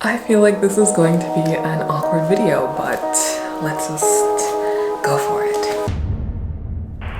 I feel like this is going to be an awkward video, but let's just go for it.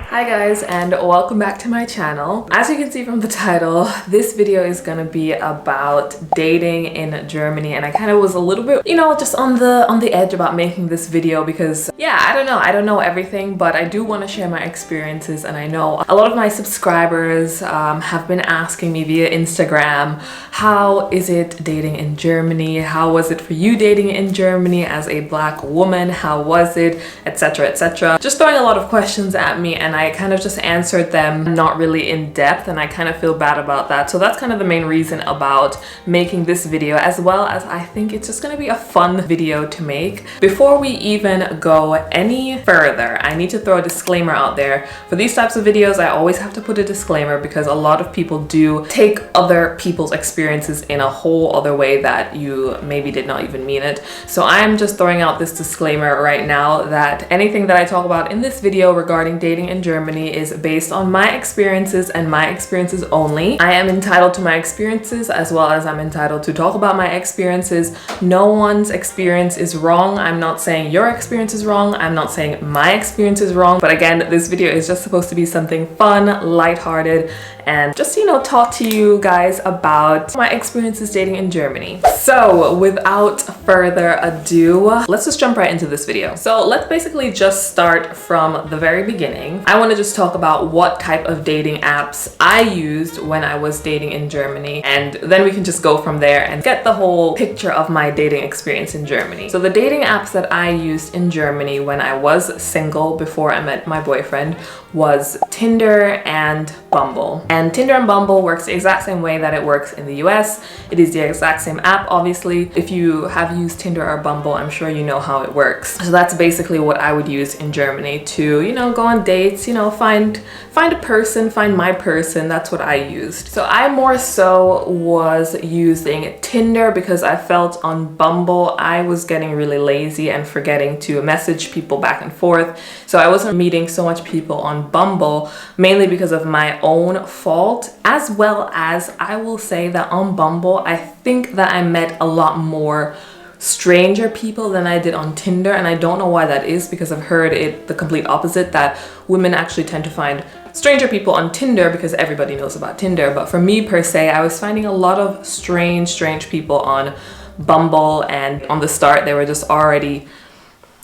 Hi guys, and welcome back to my channel. As you can see from the title, this video is gonna be about dating in Germany, and I kind of was a little bit, just on the edge about making this video because, yeah, I don't know everything, but I do want to share my experiences. And I know a lot of my subscribers have been asking me via Instagram, how is it dating in Germany? How was it for you dating in Germany as a Black woman? How was it, etc., etc. Just throwing a lot of questions at me, and I kind of just answered them not really in depth, and I kind of feel bad about that. So that's kind of the main reason about making this video, as well as I think it's just gonna be a fun video to make. Before we even go any further, I need to throw a disclaimer out there. For these types of videos, I always have to put a disclaimer because a lot of people do take other people's experiences in a whole other way that you maybe did not even mean it. So I'm just throwing out this disclaimer right now that anything that I talk about in this video regarding dating in Germany is based on my experiences and my experiences only. I am entitled to my experiences, as well as I'm entitled to talk about my experiences. No one's experience is wrong. I'm not saying your experience is wrong. I'm not saying my experience is wrong. But again, this video is just supposed to be something fun, lighthearted, and just, talk to you guys about my experiences dating in Germany. So without further ado, let's just jump right into this video. So let's basically just start from the very beginning. I want to just talk about what type of dating apps I used when I was dating in Germany, and then we can just go from there and get the whole picture of my dating experience in Germany. So the dating apps that I used in Germany when I was single before I met my boyfriend was Tinder and Bumble. And Tinder and Bumble works the exact same way that it works in the US. It is the exact same app, obviously. If you have used Tinder or Bumble, I'm sure you know how it works. So that's basically what I would use in Germany to, go on dates, find a person, find my person. That's what I used. So I more so was using Tinder because I felt on Bumble I was getting really lazy and forgetting to message people back and forth. So I wasn't meeting so much people on Bumble, mainly because of my own fault, as well as I will say that on Bumble, I think that I met a lot more stranger people than I did on Tinder. And I don't know why that is, because I've heard it the complete opposite, that women actually tend to find stranger people on Tinder because everybody knows about Tinder. But for me per se, I was finding a lot of strange people on Bumble, and on the start they were just already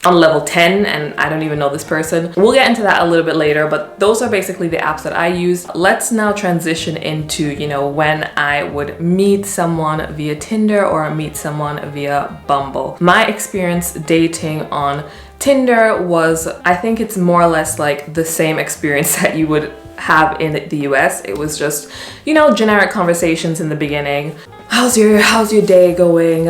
on level 10 and I don't even know this person. We'll get into that a little bit later, but those are basically the apps that I use. Let's now transition into, when I would meet someone via Tinder or meet someone via Bumble. My experience dating on Tinder was, I think it's more or less like the same experience that you would have in the US. It was just, generic conversations in the beginning. How's your day going?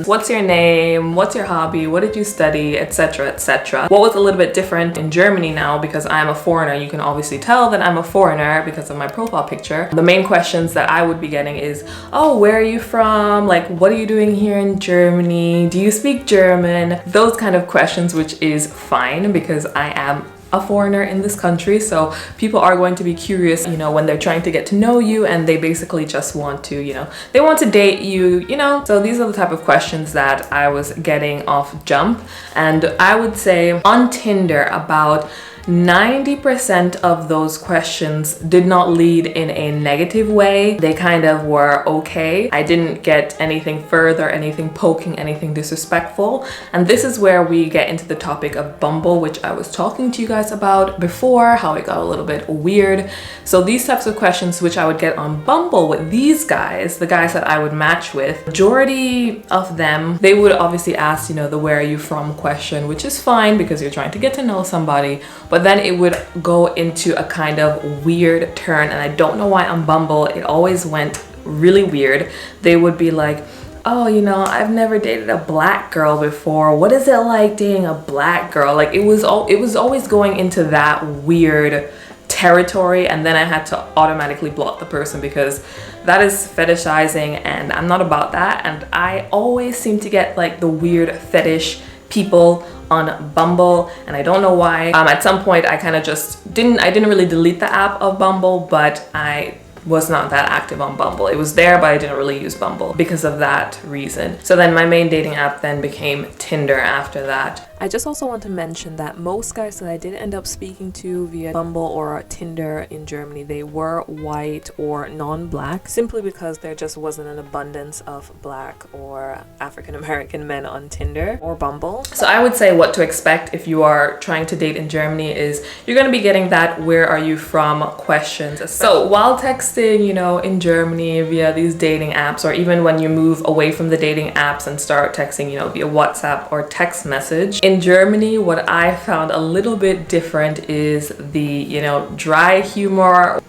What's your name? What's your hobby? What did you study? Etc., etc. What was a little bit different in Germany now, because I'm a foreigner, you can obviously tell that I'm a foreigner because of my profile picture. The main questions that I would be getting is, oh, where are you from? Like, what are you doing here in Germany? Do you speak German? Those kind of questions, which is fine because I am a foreigner in this country, so people are going to be curious, when they're trying to get to know you, and they basically just want to, they want to date you, So these are the type of questions that I was getting off jump. And I would say on Tinder, about 90% of those questions did not lead in a negative way. They kind of were okay. I didn't get anything further, anything poking, anything disrespectful. And this is where we get into the topic of Bumble, which I was talking to you guys about before, how it got a little bit weird. So these types of questions which I would get on Bumble with these guys, the guys that I would match with, majority of them, they would obviously ask, the where are you from question, which is fine because you're trying to get to know somebody. But then it would go into a kind of weird turn, and I don't know why on Bumble it always went really weird. They would be like, oh, I've never dated a Black girl before. What is it like dating a Black girl? Like it was always going into that weird territory, and then I had to automatically block the person because that is fetishizing and I'm not about that. And I always seem to get like the weird fetish people on Bumble, and I don't know why. At some point I kind of just I didn't really delete the app of Bumble, but I was not that active on Bumble. It was there, but I didn't really use Bumble because of that reason. So then my main dating app then became Tinder after that. I just also want to mention that most guys that I did end up speaking to via Bumble or Tinder in Germany, they were white or non-black, simply because there just wasn't an abundance of black or African American men on Tinder or Bumble. So I would say what to expect if you are trying to date in Germany is you're going to be getting that "where are you from" questions. So while texting, you know, in Germany via these dating apps, or even when you move away from the dating apps and start texting, you know, via WhatsApp or text message, in Germany, what I found a little bit different is the, you know, dry humor,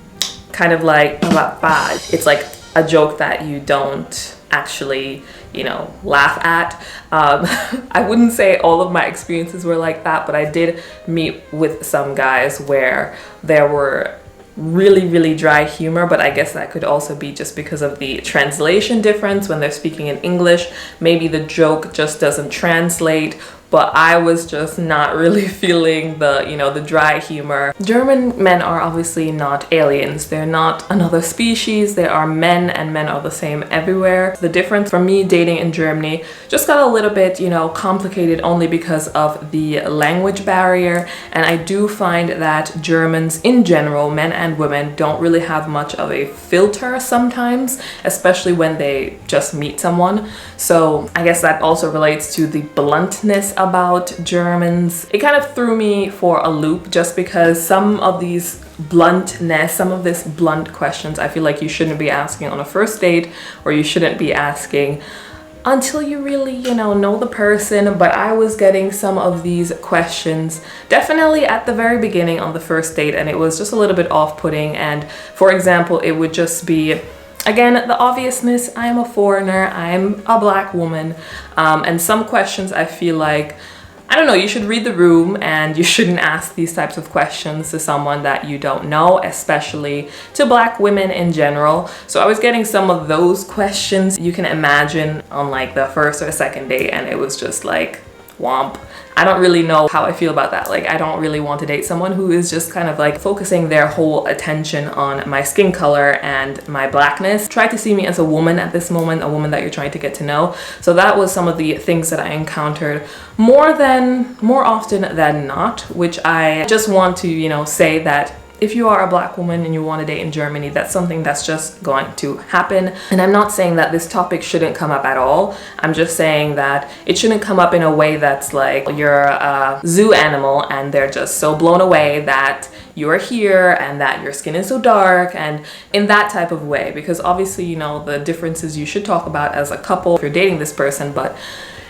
kind of like bad. It's like a joke that you don't actually, you know, laugh at. I wouldn't say all of my experiences were like that, but I did meet with some guys where there were really dry humor, but I guess that could also be just because of the translation difference. When they're speaking in English, maybe the joke just doesn't translate, but I was just not really feeling the, you know, the dry humor. German men are obviously not aliens. They're not another species. They are men, and men are the same everywhere. The difference for me dating in Germany just got a little bit, you know, complicated only because of the language barrier. And I do find that Germans in general, men and women, don't really have much of a filter sometimes, especially when they just meet someone. So I guess that also relates to the bluntness about Germans. It kind of threw me for a loop just because some of these some of this blunt questions, I feel like you shouldn't be asking on a first date, or you shouldn't be asking until you really, you know the person. But I was getting some of these questions definitely at the very beginning on the first date, and it was just a little bit off-putting. And for example, it would just be, again, the obviousness: I'm a foreigner, I'm a black woman, and some questions I feel like, I don't know, you should read the room and you shouldn't ask these types of questions to someone that you don't know, especially to black women in general. So I was getting some of those questions you can imagine on like the first or second date, and it was just like, womp. I don't really know how I feel about that. Like, I don't really want to date someone who is just kind of like focusing their whole attention on my skin color and my blackness. Try to see me as a woman at this moment, a woman that you're trying to get to know. So that was some of the things that I encountered more often than not, which I just want to, you know, say that if you are a black woman and you want to date in Germany, that's something that's just going to happen. And I'm not saying that this topic shouldn't come up at all. I'm just saying that it shouldn't come up in a way that's like you're a zoo animal and they're just so blown away that you're here and that your skin is so dark, and in that type of way. Because obviously, you know, the differences you should talk about as a couple if you're dating this person, but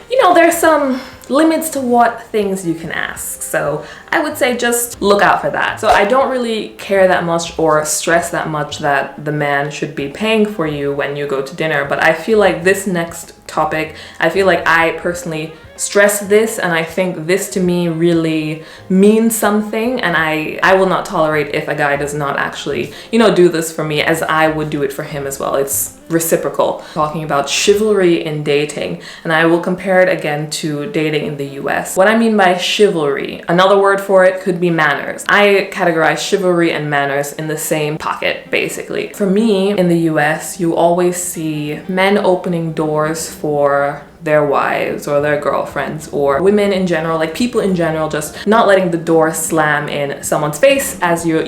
you know, there's some limits to what things you can ask. So I would say just look out for that. So I don't really care that much or stress that much that the man should be paying for you when you go to dinner. But I feel like this next topic, I feel like I personally stress this, and I think this to me really means something, and I will not tolerate if a guy does not actually, you know, do this for me as I would do it for him as well. It's reciprocal. Talking about chivalry in dating, and I will compare it again to dating in the US. What I mean by chivalry, another word for it could be manners. I categorize chivalry and manners in the same pocket, basically. For me, in the US, you always see men opening doors for their wives or their girlfriends, or women in general, like people in general, just not letting the door slam in someone's face as you're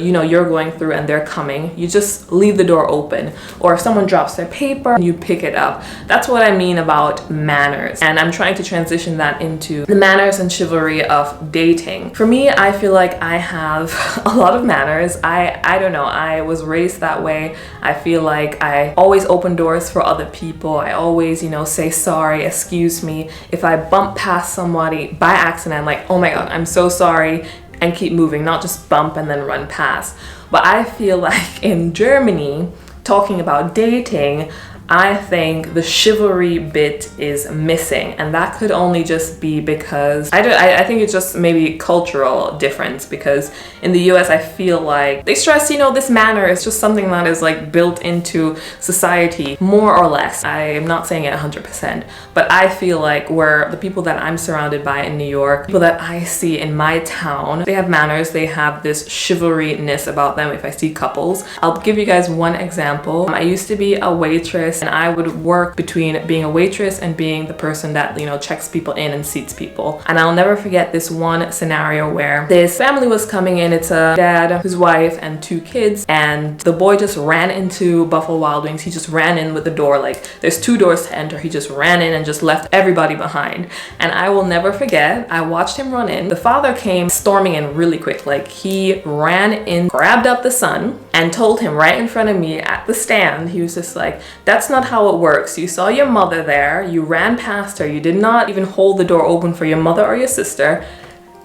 going through and they're coming. You just leave the door open, or if someone drops their paper, you pick it up. That's what I mean about manners, and I'm trying to transition that into the manners and chivalry of dating. For me, I feel like I have a lot of manners. I don't know, I was raised that way. I feel like I always open doors for other people. I always, you know, say sorry, excuse me. If I bump past somebody by accident, I'm like, oh my god, I'm so sorry, and keep moving, not just bump and then run past. But I feel like in Germany, talking about dating, I think the chivalry bit is missing, and that could only just be because I think it's just maybe cultural difference, because in the US I feel like they stress, you know, this manner is just something that is like built into society more or less. I am not saying it 100%, but I feel like where the people that I'm surrounded by in New York, people that I see in my town, they have manners, they have this chivalry-ness about them if I see couples. I'll give you guys one example. I used to be a waitress, and I would work between being a waitress and being the person that, you know, checks people in and seats people. And I'll never forget this one scenario where this family was coming in. It's a dad, his wife, and 2 kids, and the boy just ran into Buffalo Wild Wings. He just ran in with the door, like there's 2 doors to enter. He just ran in and just left everybody behind. And I will never forget, I watched him run in. The father came storming in really quick. Like, he ran in, grabbed up the son, and told him right in front of me at the stand, he was just like, that's not how it works. You saw your mother there, you ran past her, you did not even hold the door open for your mother or your sister.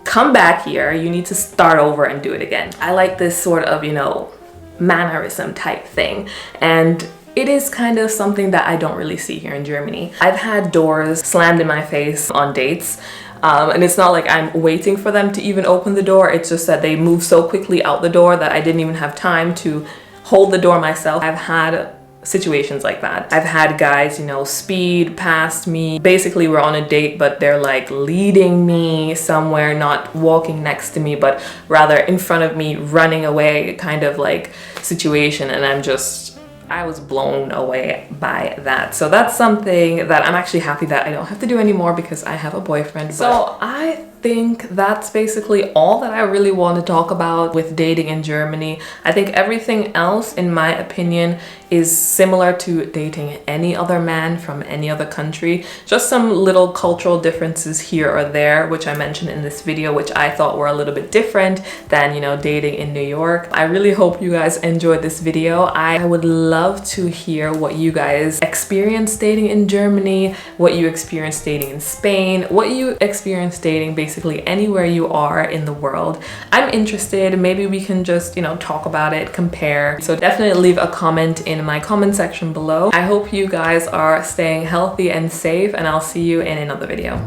Come back here, you need to start over and do it again. I like this sort of, you know, mannerism type thing. And it is kind of something that I don't really see here in Germany. I've had doors slammed in my face on dates. And it's not like I'm waiting for them to even open the door. It's just that they move so quickly out the door that I didn't even have time to hold the door myself. I've had situations like that. I've had guys, you know, speed past me. Basically, we're on a date, but they're like leading me somewhere, not walking next to me, but rather in front of me, running away kind of like situation. And I was blown away by that. So that's something that I'm actually happy that I don't have to do anymore because I have a boyfriend. So I think that's basically all that I really want to talk about with dating in Germany. I think everything else, in my opinion, is similar to dating any other man from any other country. Just some little cultural differences here or there, which I mentioned in this video, which I thought were a little bit different than, you know, dating in New York. I really hope you guys enjoyed this video. I would love to hear what you guys experienced dating in Germany, what you experienced dating in Spain, what you experienced dating basically anywhere you are in the world. I'm interested. Maybe we can just, you know, talk about it, compare. So definitely leave a comment in my comment section below. I hope you guys are staying healthy and safe, and I'll see you in another video.